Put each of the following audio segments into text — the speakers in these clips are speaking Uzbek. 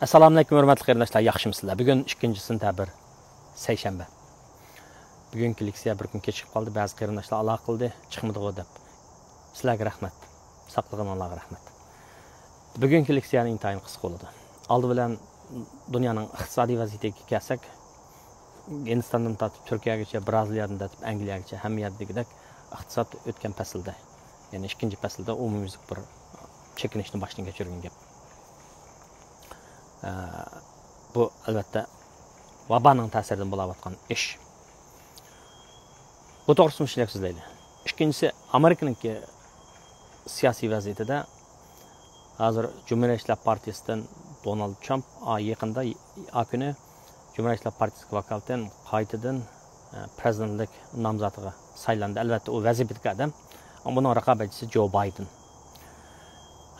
Assalomu alaykum hurmatli qarindoshlar, yaxshimisizlar? Bugun 2-sentabr, seshanba. Bugungi leksiya bir kun kechib qoldi. Ba'zi qarindoshlar aloqa qildi, chiqmadi deb. Sizlarga rahmat. Saqlig'ingizga rahmat. Bugungi leksiyaning intayin qisqa bo'ladi. Oldi bilan dunyoning iqtisodiy vaziyatiga kelsak, Hindistondan tortib Turkiyagacha, Braziliyadan tortib Angliyagacha hamma yerdagidek iqtisod o'tgan faslda, ya'ni 2-faslda umumyuzlik bir chekinishni boshdan kechirgan gap. Bu albatta vaboning ta'siridan bo'layotgan ish. Bu to'g'risida shunday so'zlaydi. Ikkinchisi, Amerikaning siyosiy vaziyatida hozir Cumhuriyetçiler Partiyasidan Donald Trump yaqinda kuni Cumhuriyetçiler Partiyasiga vakolatan qaytadan prezidentlik nomzodiga saylandi. Albatta u vazifadagi odam, buning raqobatchisi Joe Biden.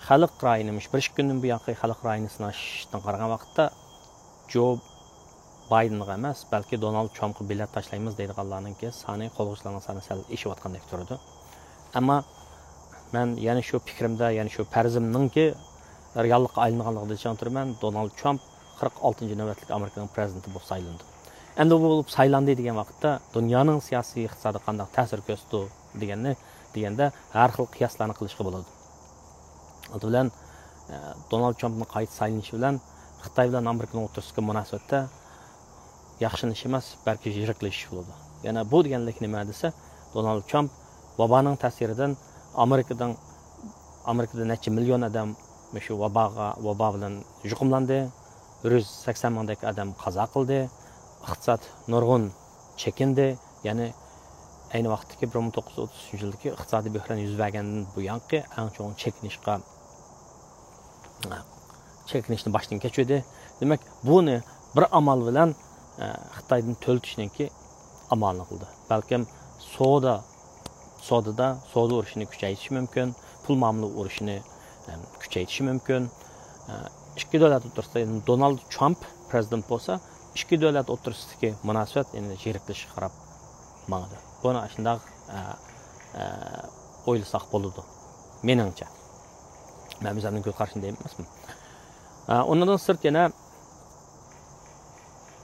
Xalq ra'yinimiş bir kundan bu yoqqa xalq ra'yini sinashdan qaragan vaqtda Joe Bidenga emas, balki Donald Trumpga bilet tashlaymiz deydiganlarning soni qo'lg'ishlarning soni sal eshiyotgandek turadi. Ammo men yana shu fikrimda, yana shu farzimningki reallikqa aylanganligini tushuntirman. Donald Trump 46-navbatlik Amerikaning prezidenti bo'lib saylandi. Endi bu bo'lib saylandi degan vaqtda dunyoning siyosiy iqtisodiy qanday ta'sir ko'rsatdi deganda har xil qiyoslarni qilishga bo'ladi. Oldi bilan Donald Trumpning qayta saylanishi bilan Xitoy bilan Amerikaning o'rtasidagi munosabatda yaxshilanish emas, balki yiriklashish bo'ladi. Yana bu deganlik nima desa, Donald Trump vaboning ta'siridan Amerikada necha million odam shu vabo bilan yuqumlandi, 180 mingdek odam qazo qildi, iqtisod nurg'un chekindi, ya'ni ayni vaqtdagi 1930-yildagi iqtisodiy bo'hron yuz bergandan bu yangi eng chong chekinishni boshdan kechirdi. Demak, buni bir amal bilan Xitoydan to'ltishniki amalni qildi. Balkim savdo urushini kuchaytirish mumkin, pul muomala urushini kuchaytirish mumkin. Ikki davlat o'rtasida Donald Trump prezident bo'lsa, ikki davlat o'rtasidagi munosabat endi yiriklashga qarab mangdi. Buni shunday o'ylasak bo'ladi. Meningcha. Men o'zimning ko'z qarashimda emasman. Undan sirt yana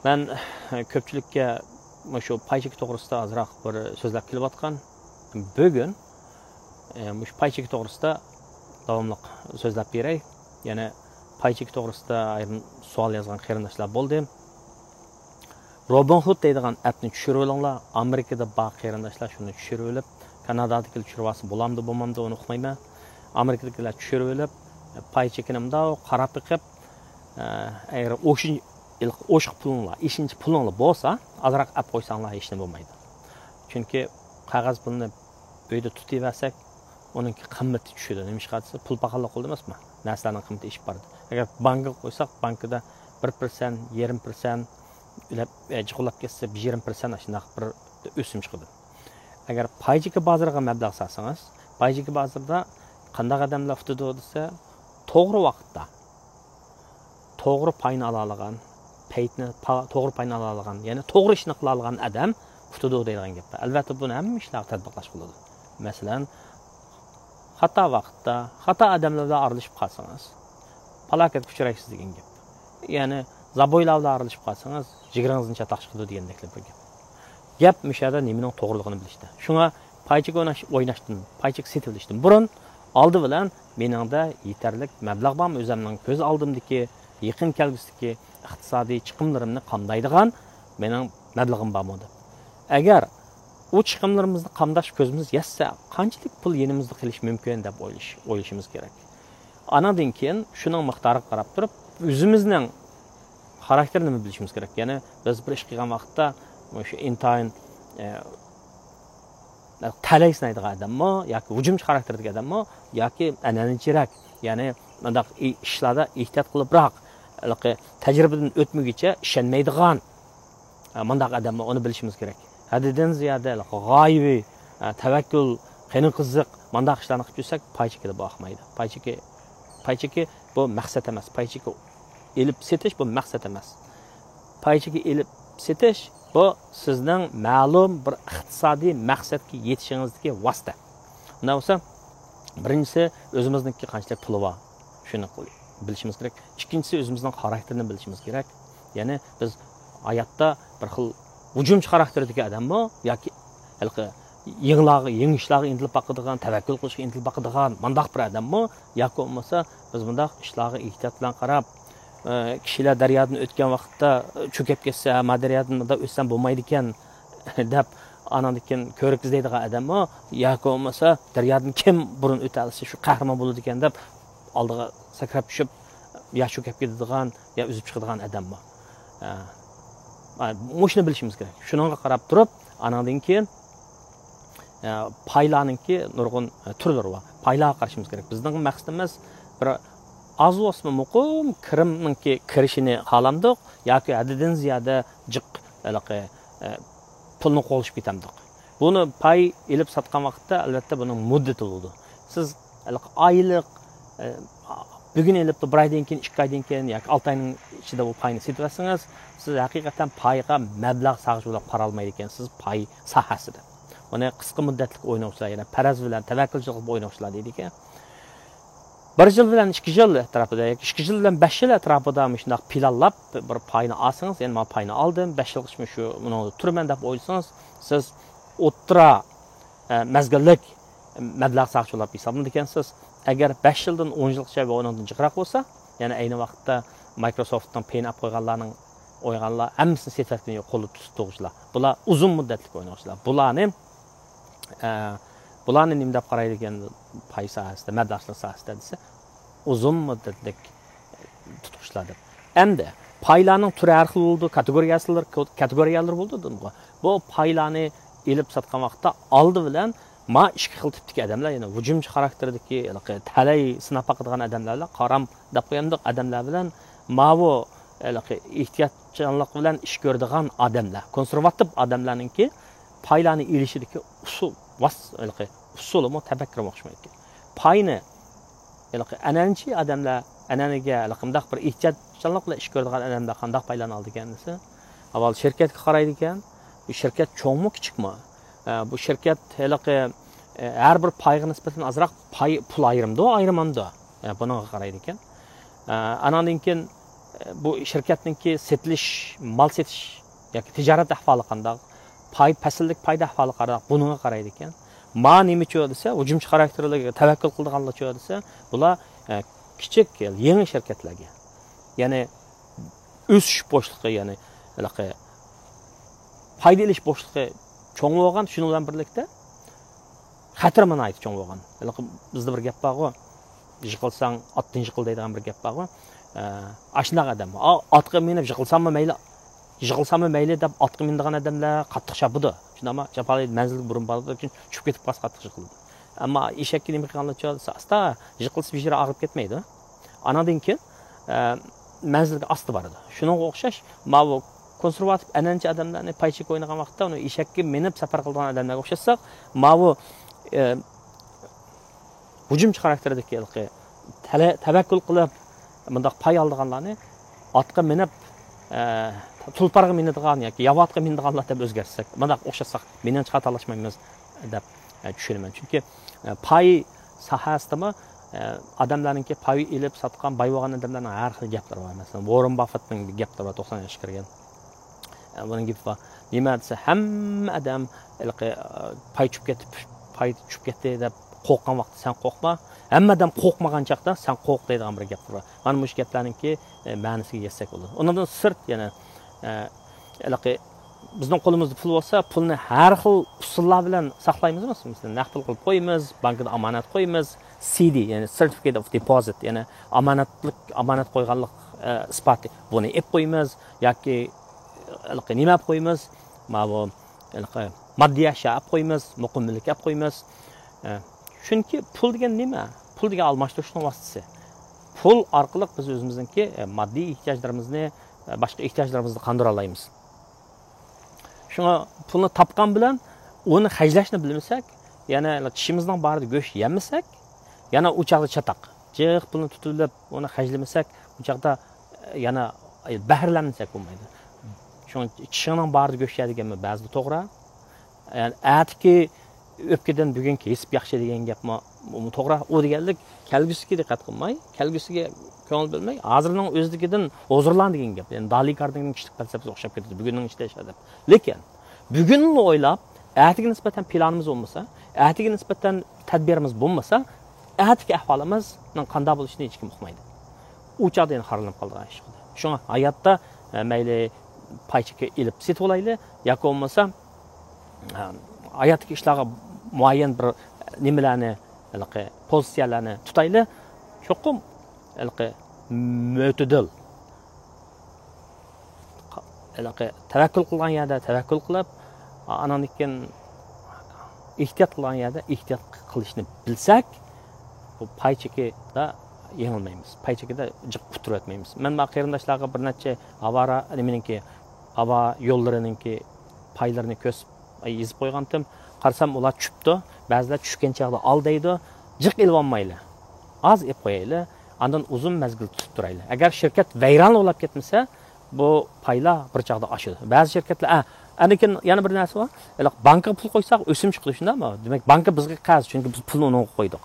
men ko'pchilikka shu paychik to'g'risida azroq bir so'zlab kelayotgan. Bugun shu paychik to'g'risida davomli so'zlab beray. Yana paychik to'g'risida ayrim savol yozgan qarindoshlar bo'ldi. Robin Hood deydigan appni tushirib olinglar. Amerikada bor qarindoshlar shuni tushirib olib, Kanadadagilar tushirib olsa bo'lamdi, bo'lmamdi uni uqmayman. Amerikadagilar tushirib olib, paychekinimda qarab biqib, agar o'shiq pulinglar, ishinchi pulinglar bo'lsa, azroq app qo'ysanglar hech nima bo'lmaydi. Chunki qog'oz pulni uyda tutib olsak, uning qimmati tushadi. Nima ish qilsa, pul paqalloq qildi emasmi? Narsalarning qimmati ishib boradi. Agar bankka qo'ysak, bankda 1%, 2% ulab jiqulab ketsa 20% shunday bir o'sim chiqadi. Agar paychika bozoriga mablag' solsangiz, paychika bozorda qanday odamlar futudi desa, to'g'ri vaqtda to'g'ri payni ola olgan, to'g'ri payni ola olgan, ya'ni to'g'ri ishni qila olgan odam futudi deydigan gap. Albatta buni hamma ishlar tatbiqlash bo'ladi. Masalan, xato vaqtda, xato odamlar bilan aralashib qolsangiz, falokatga uchraysiz degan gap. Ya'ni zaboylavda aralashib qolsangiz, jigiringizni chataq chiqadi degandek bir gap. Gap mishada nimaning to'g'riligini bilishda. Shunga paychik o'ynashdan, paychik setilishdan burun oldi bilan meningda yetarlik mablag' bormi, o'zimning ko'z oldimdagi yaqin kelgusidagi iqtisodiy chiqimlarimni qamdaydigan mening mablag'im bormi? Agar u chiqimlarimizni qamdash ko'zimiz yetsa, qanchalik pul yenimizda qilish mumkin deb o'ylashimiz kerak. Anadan keyin shuning miqdoriga qarab turib, o'zimizning xarakterini bilishimiz kerak. Ya'ni biz bir ish qilgan vaqtda o'sha intayin talaysnaydigan odammi yoki hujumchi xarakterdagi odammi yoki an'anachirak, ya'ni bunday ishlarda ehtiyot qilibroq, tajribadan o'tmaguncha ishonmaydigan bunday odamni uni bilishimiz kerak. Hadidan ziyoda g'oyiviy tavakkul, qani qiziq bunday ishlarni qilib yursak, paychikada boqmaydi. Paychiki bu maqsad emas. Paychiki elib setish bu maqsad emas. Paychiki elib setish bu sizning ma'lum bir iqtisodiy maqsadga yetishingizdagi vosita. Undan bo'lsa, birinchisi o'zimizningki qanchalik puli bor, shuni bilishimiz kerak. Ikkinchisi o'zimizning xarakterini bilishimiz kerak. Ya'ni biz hayotda bir xil hujumchi xarakterdagi odammi yoki yengishlarga intilib boqadigan, tavakkul qilishga intilib boqadigan mandaq bir odammi yoki bo'lmasa biz bundaq ishlarga ehtiyot bilan qarab kishilar daryodan o'tgan vaqtda cho'kib ketsa, daryodan o'tsam bo'lmaydi ekan deb anandikin ko'rik izlaydigan odammi yoki bo'lmasa daryodan kim burun o'ta olsa shu qahramon bo'ladi ekan deb oldiga sakrab tushib yo cho'kib ketadigan yo uzib chiqadigan odammi. Mushuni bilishimiz kerak. Shunga qarab turib, anandan keyin paylarninki nurg'un turlari bor. Paylarga qarashimiz kerak. Bizning maqsadimiz bir az o'sma muqim kirimninki kirishini xohlamdik yoki haddidan ziyoda jiq pulni qo'lishib ketamdik. Buni pay elib sotgan vaqtda albatta buning muddati bo'ldi. Siz oylik bugun elib bir oydan keyin, 2 oydan keyin yoki 6 oyning ichida bu payni setyapsangiz, siz haqiqatan payga mablag' sag'ishib qara olmaydi ekansiz pay sohasida. Buni qisqa muddatli o'ynashlar, ya'ni paraz bilan tavakkulchilik qilib o'ynashlar deydi-ku. 1 yil bilan 2 yil atrofida yoki 2 yil bilan 5 yil atrofida shunday planlab bir payni olsangiz, ya'ni men payni oldim, 5 yil qishmi shu buni turman deb o'ylasangiz, siz o'tira mazgillik mablag' sag'ishib hisoblanadi ekansiz. Agar 5 yildan 10 yilgacha va undan jiqroq bo'lsa, ya'ni ayni vaqtda Microsoftning payni olib qo'yganlarning o'yganlar hammasini sertifikatini yo'q qo'lda tutib turishlar. Bular uzun muddatli o'ynashlar. Bularni nima deb qaraydi ekan pay sohasida, mablag'lar sohasida desa, uzun muddatli tutishlar deb. Endi paylarning turi har xil bo'ldi, kategoriyalar bo'ldi. Bu paylarni elib sotgan vaqtda oldi bilan ma ikki xil tipdagi odamlar, ya'ni hujumchi xarakterdagi, talay sinab boqadigan odamlar, qaram deb qo'yamdiq odamlar bilan mavu ehtiyotchanlik bilan ish ko'radigan odamlar, konservativ odamlarningki paylarni elishidagi usuli tabakkir o'xshamaydi. Payni ananchi odamlar ananiga qandaq bir ehtiyotchanlik bilan ish ko'radigan odamlar qandaq paylarni oldi ekan desa, avval shirkatga qaraydi ekan. Bu shirkat cho'ngmi, kichikmi? Bu shirkat har bir payga nisbatan azroq pul ayrimanda. Bunaqa qaraydi ekan. Anandan keyin bu shirkatningki mal setish yoki tijorat ahvoli qanday, pasillik payda ahvoli qanday, bunga qaraydi ekan. Ma nima cho desa, hujumchi xarakterlarga tavakkul qilganlar cho desa, bular kichik, yangi shirkatlarga. Ya'ni o'sish bo'shliqi, ya'ni payda ilish bo'shliqi cho'ng bo'lgan, shuning bilan birlikda xatar mana aytib cho'ng bo'lgan. Bizda bir gap bor-ku, yiqilsang otdan yiqil deydigan bir gap bor-ku. Ashnaqa odam. Otga minib yiqilsammi mayli deb otga mindigan odamlar qattiq chapidi. Shundami? Chapali manzilga burun boradi uchun tushib ketib qolsa qattiq yiqildi. Ammo eshakka nima qilganlar desa, asta yiqilsa bir yeri og'rib ketmaydi. Anadan keyin manzilga asti boradi. Shunga o'xshash, bu konservativ ananchi odamlarni paychik o'ynagan vaqtda uni eshakka minib safar qilgan odamlarga o'xshatsak, bu hujumchi xarakterdagi tavakkul qilib bundaq pay olganlarni otga minib tulparga minadigan yoki yavatga minadiganlar deb o'zgartsak, bundaq o'xshatsak, menimcha xatolashmaymiz deb tushunaman. Chunki pay sohasidami odamlarningki pay ilib sotgan, boy bo'lgan odamlarning har xil gaplari bor. Masalan, Warren Buffettning gaplari bor, 90 yoshga kirgan. Buning gibi var. Nima desa, hamma odam pay tushib ketdi deb qo'rqgan vaqtda sen qo'rqma. Hamma odam qo'rqmagan chaqda sen qo'rq deydigan bir gap bor. Mana bu gaplarningki ma'nosiga yetsak bo'ladi. Undan sirt yana bizning qo'limizda pul bo'lsa, pulni har xil usullar bilan saqlaymiz, masalan, naqd pul qilib qo'yamiz, bankda amonat qo'yamiz, CD, ya'ni Certificate of Deposit, ya'ni amonat qo'yganlik isboti. Buni ep qo'yamiz yoki nima olib qo'yamiz, moddiy ashyo olib qo'yamiz, muqimlik olib qo'yamiz. Chunki pul degan nima? Pul degan almashtirishning vositasi. Pul orqali biz o'zimizningki moddiy ehtiyojlarimizni, boshqa ehtiyojlarimizni qondira olamiz. Shunga pulni topgan bilan uni xajlashni bilmasak, yana tishimizning borida go'sht yemasak, yana u chaqda chataq. Jiq pulni tutilib, uni xajlamasak, u chaqda yana bahrlanmasak bo'lmaydi. Shunga tishingning borida go'sht yeydiganmi ba'zida to'g'ri. Yani atki o'pkadan bugun kesib yaxshi degan gapmi to'g'ri u deganlik kelgusiga diqqat qilmay, kelgusiga ko'ngil bo'lmay, hozirning o'zligidan hozirlan degan gap. Ya'ni Dalikardning kishilik falsafasiga o'xshab ketdi. Bugunning ishda yashadi. Lekin bugunni o'ylab, ertaga nisbatan planimiz bo'lmasa, ertaga nisbatan tadbirimiz bo'lmasa, ertaga ahvolimizning qanday bo'lishini hech kim uqmaydi. U chaqda yana xaralanib qolgan ish qildi. Shunga hayotda mayli paychika ilib setib olayli, yoki bo'lmasa hayotdagi ishlarga muayyan bir nimalarni, pozitsiyalarni tutayli. Cho'qim mo'tadil tavakkul qilgan yerda tavakkul qilib, ananikin ehtiyot qilgan yerda ehtiyot qilishni bilsak, bu paychikada yengilmaymiz. Paychikada jiq putur etmaymiz. Men ma qarindoshlarga bir necha avara nimeniki havo yo'llariningki paylarini ko'sib yezib qo'ygandim. Qarsam ular tushibdi. Ba'zilar tushgan chaqda aldaydi. Jiq ilib olmayli. Az ep qo'yayli. Andan uzun mezgil tutib turayli. Agar shirkat vayron bo'lib ketmasa, bu paylar bir chaqda oshadi. Ba'zi shirkatlar anikin yana bir narsa bor. Bankka pul qo'ysak o'sim chiqdi shundami? Demak, bankka bizga qarz, chunki biz pulni unga qo'ydik.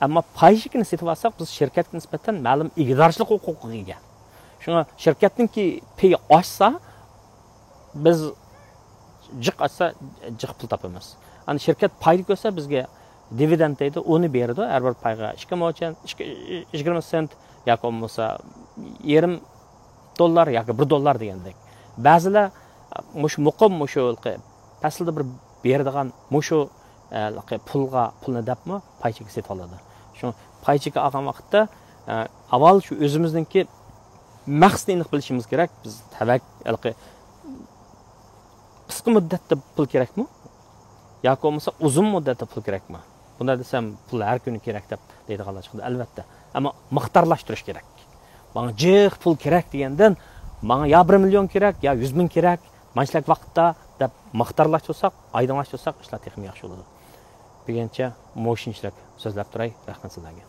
Ammo paychikni setib olsak, biz shirkatga nisbatan ma'lum ig'dorchilik huquqiga ega. Shunga shirkatningki pay oshsa, biz jiq ochsa jiq pul topamiz. Ani shirkat pay ko'rsa bizga dividend deydi, uni beradi. Har bir payga 20 sent yoki bo'lmasa $20 yoki $1 degandek. Ba'zilar muqim faslda bir beradigan pulni debmi paychika setib oladi. Shu paychika olgan vaqtda avval shu o'zimizningki maqsadini bilishimiz kerak. Biz qisqa muddatda pul kerakmi? Yoki bo'lmasa uzun muddatda pul kerakmi? Bunda desam, pul har kuni kerak deb deydiganlar chiqdi, albatta. Ammo miqdorlashtirish kerak. Menga jiq pul kerak degandan, menga ya 1 million kerak, ya 100 ming kerak, manchalik vaqtda deb miqdorlashtirsak, oydinlashtirsak, ishlar texnik yaxshi bo'ladi. Degancha mo'shinchilik so'zlab turay, rahmat sizlarga.